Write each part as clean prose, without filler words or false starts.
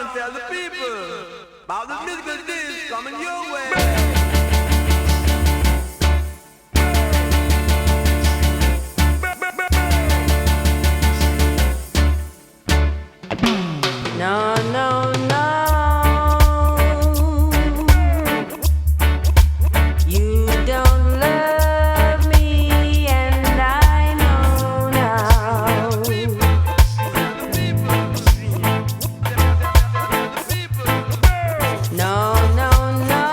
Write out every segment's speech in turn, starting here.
and tell the people about the musical disc coming your way. No, no, no. You don't love me, and I know now. No, no, no.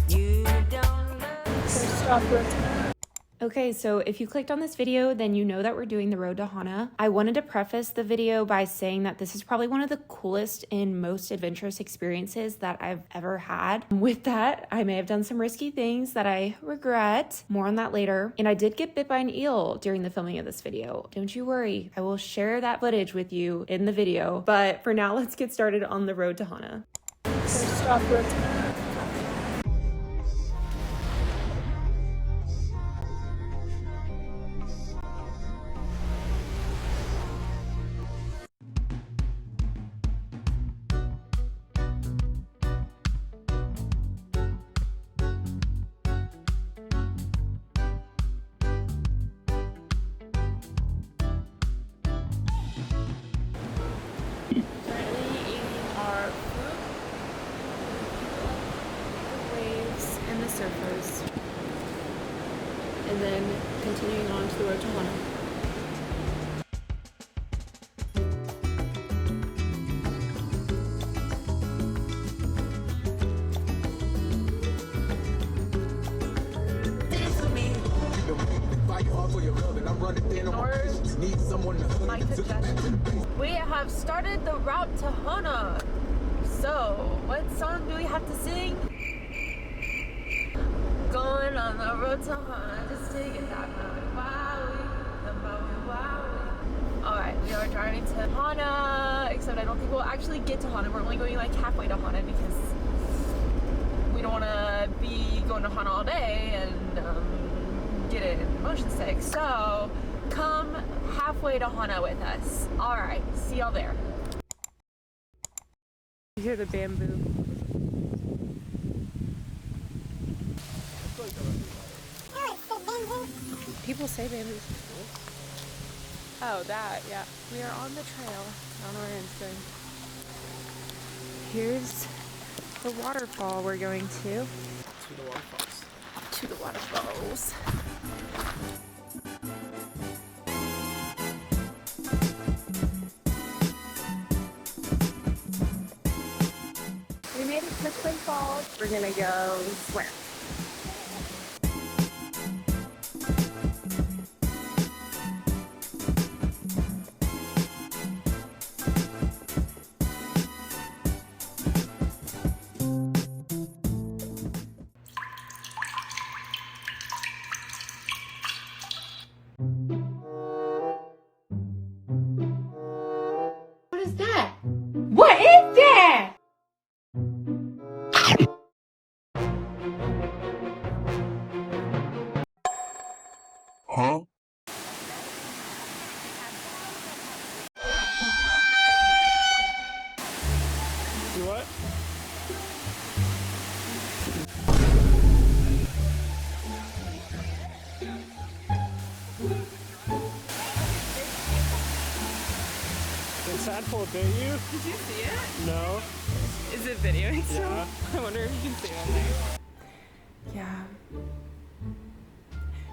You don't love me. Okay, so if you clicked on this video, then you know that we're doing the road to HANA. I wanted to preface the video by saying that this is probably one of the coolest and most adventurous experiences that I've ever had. With that, I may have done some risky things that I regret. More on that later. And I did get bit by an eel during the filming of this video. Don't you worry, I will share that footage with you in the video. But for now, let's get started on the road to HANA. Surfers, and then continuing on to the road to HANA. We have started the route to HANA. So, what song do we have to sing? Going on the road to HANA, just taking that moment. Alright, we are driving to HANA, except I don't think we'll actually get to HANA. We're only going like halfway to HANA because we don't want to be going to HANA all day and get in motion sick. So, come halfway to HANA with us. Alright, see y'all there. You hear the bamboo. People say bamboo's cool. Oh, that, yeah. We are on the trail on our Insta. Here's the waterfall we're going to. To the waterfalls. To the waterfalls. We made it to Twin Falls. We're gonna go swim. What is that? Huh? You what? Did Sadpole bit you? Did you see it? No. Is it videoing still? Yeah. I wonder if you can see it on there. Yeah.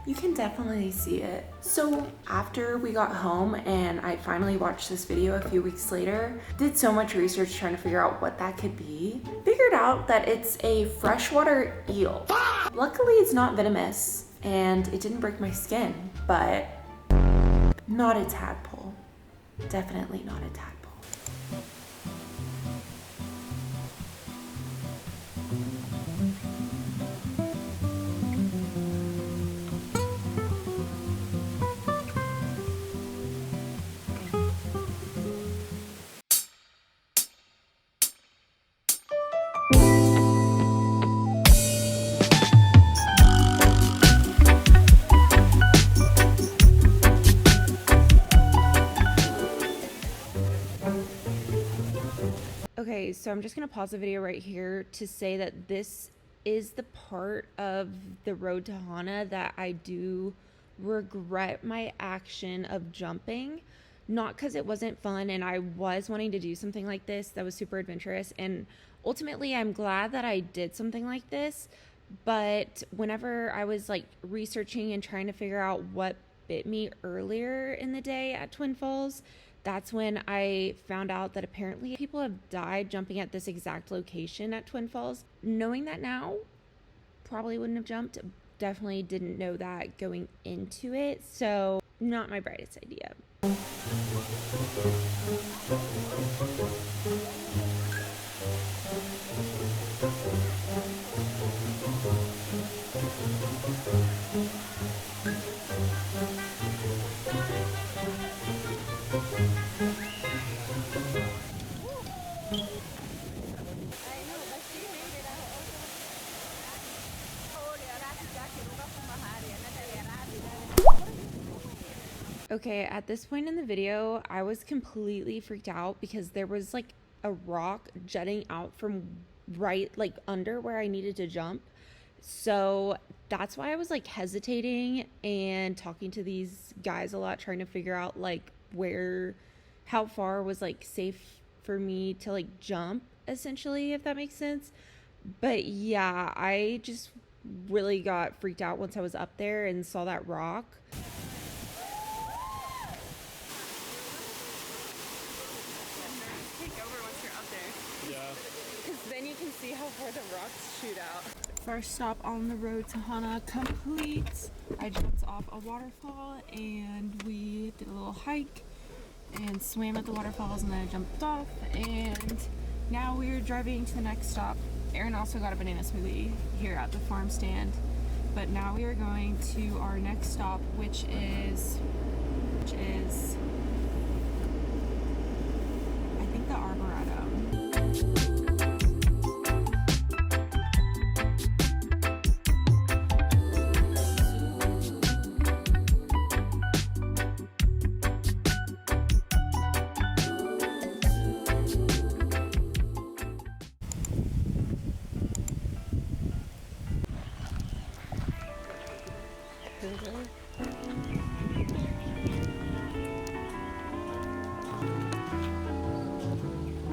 You can definitely see it. So after we got home and I finally watched this video a few weeks later, did so much research trying to figure out what that could be. Figured out that it's a freshwater eel. Luckily it's not venomous and it didn't break my skin, but not a tadpole. Definitely not a tadpole. Okay, so I'm just going to pause the video right here to say that this is the part of the road to Hana that I do regret my action of jumping. Not because it wasn't fun and I was wanting to do something like this that was super adventurous, and ultimately I'm glad that I did something like this. But whenever I was like researching and trying to figure out what bit me earlier in the day at Twin Falls, that's when I found out that apparently people have died jumping at this exact location at Twin Falls. Knowing that now, probably wouldn't have jumped. Definitely didn't know that going into it, so not my brightest idea. Okay, at this point in the video, I was completely freaked out because there was like a rock jutting out from right like under where I needed to jump. So that's why I was like hesitating and talking to these guys a lot, trying to figure out like how far was like safe for me to like jump, essentially, if that makes sense. But yeah, I just really got freaked out once I was up there and saw that rock. Then you can see how far the rocks shoot out. First stop on the road to Hana complete. I jumped off a waterfall and we did a little hike and swam at the waterfalls, and then I jumped off, and now we're driving to the next stop. Aaron also got a banana smoothie here at the farm stand, but now we are going to our next stop, which is I think the Arboretum.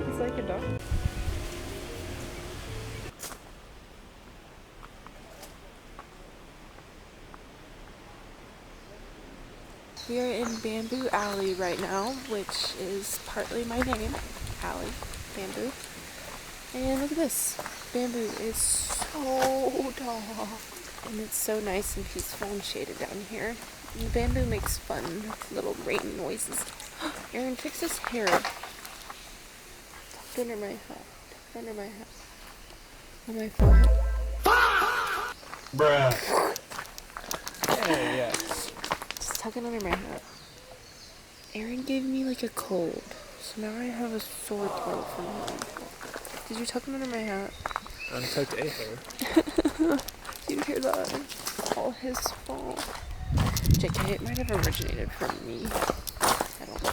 It's like a dog. We are in Bamboo Alley right now, which is partly my name, Alley, Bamboo. And look at this. Bamboo is so tall. And it's so nice and peaceful and shaded down here. And the bamboo makes fun little rain noises. Aaron, fix his hair. Tucked under my hat. Tucked under my hat. On my forehead. Bruh. Hey, yes. Just tuck it under my hat. Aaron gave me like a cold, so now I have a sore throat from him. Did you tuck it under my hat? Untucked a hair. Did you hear that? All his fault. JK, it might have originated from me. I don't know.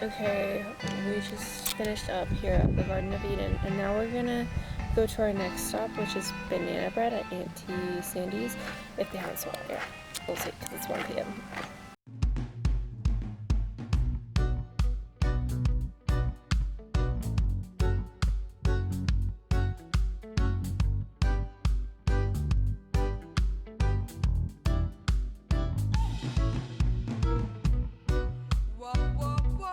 Okay, we just finished up here at the Garden of Eden, and now we're gonna go to our next stop, which is Banana Bread at Auntie Sandy's, if they haven't sold it yet. We'll see, because it's 1 p.m. Whoa, whoa, whoa.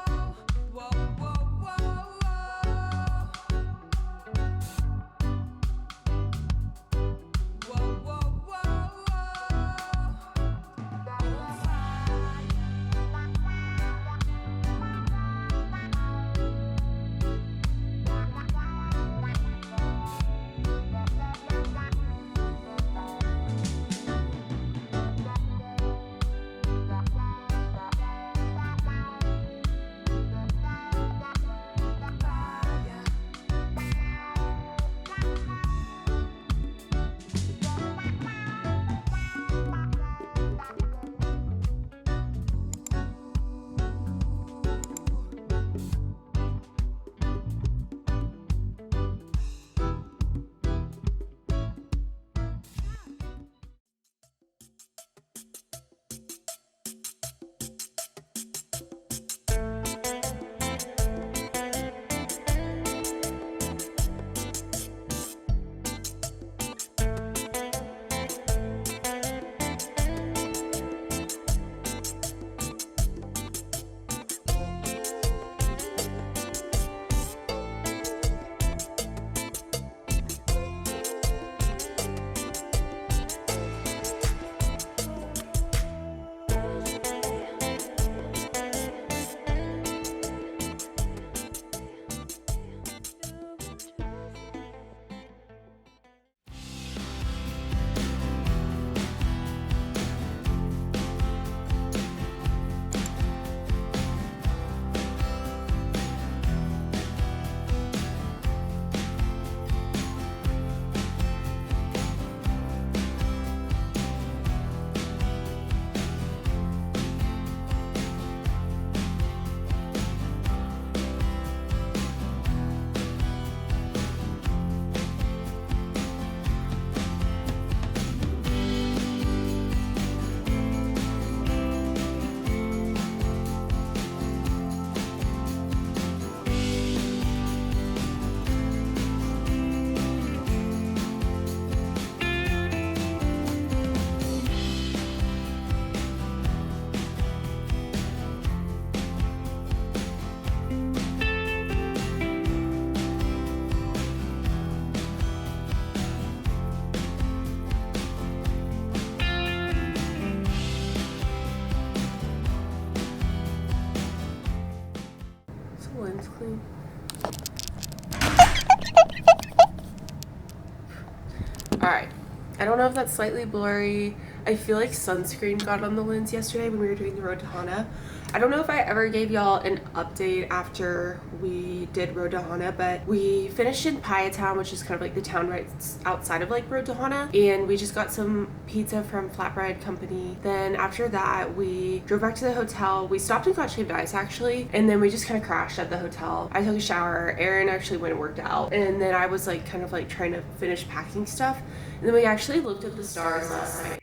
I don't know if that's slightly blurry. I feel like sunscreen got on the lens yesterday when we were doing the road to Hana. I don't know if I ever gave y'all an update after we did Road to Hana, but we finished in Town, which is kind of like the town right outside of like Road to Hana, and we just got some pizza from Flatbread Company. Then after that, we drove back to the hotel. We stopped and got shaved ice actually, and then we just kind of crashed at the hotel. I took a shower. Aaron actually went and worked out, and then I was like kind of like trying to finish packing stuff, and then we actually looked at the stars last night,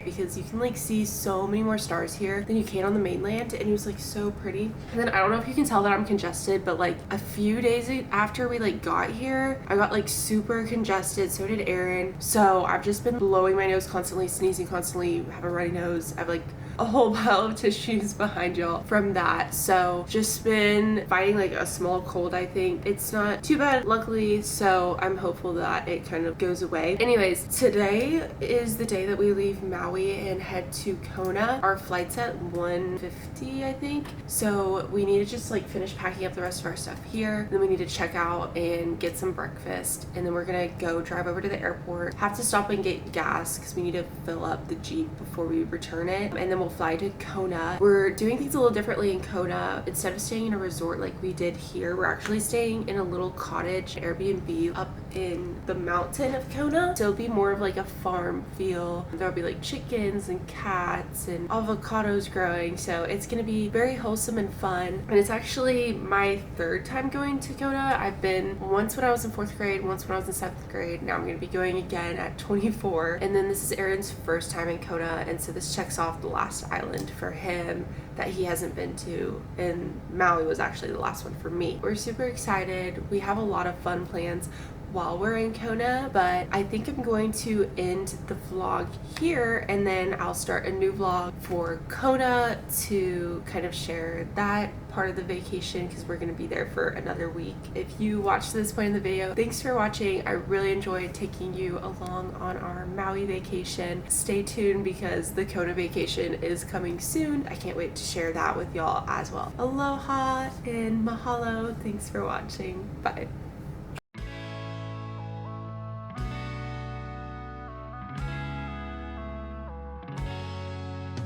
because you can like see so many more stars here than you can on the mainland, and it was like so pretty. And then I don't know if you can tell that I'm congested, but like a few days after we like got here, I got like super congested. So did Aaron. So I've just been blowing my nose constantly, sneezing constantly, have a runny nose. I have like a whole pile of tissues behind y'all from that. So just been fighting like a small cold. I think it's not too bad luckily, so I'm hopeful that it kind of goes away. Anyways, today is the day that we leave Maui and head to Kona. Our flight's at 1:50 I think, so we need to just like finish packing up the rest of our stuff here, then we need to check out and get some breakfast, and then we're gonna go drive over to the airport, have to stop and get gas because we need to fill up the Jeep before we return it, and then we'll fly to Kona. We're doing things a little differently in Kona. Instead of staying in a resort like we did here, we're actually staying in a little cottage Airbnb up in the mountain of Kona. So it'll be more of like a farm feel. There'll be like chickens and cats and avocados growing. So it's gonna be very wholesome and fun. And it's actually my third time going to Kona. I've been once when I was in 4th grade, once when I was in 7th grade. Now I'm gonna be going again at 24. And then this is Aaron's first time in Kona. And so this checks off the last island for him that he hasn't been to, and Maui was actually the last one for me. We're super excited. We have a lot of fun plans while we're in Kona, but I think I'm going to end the vlog here, and then I'll start a new vlog for Kona to kind of share that part of the vacation, because we're going to be there for another week. If you watched to this point in the video, thanks for watching. I really enjoyed taking you along on our Maui vacation. Stay tuned because the Kona vacation is coming soon. I can't wait to share that with y'all as well. Aloha and mahalo. Thanks for watching. Bye.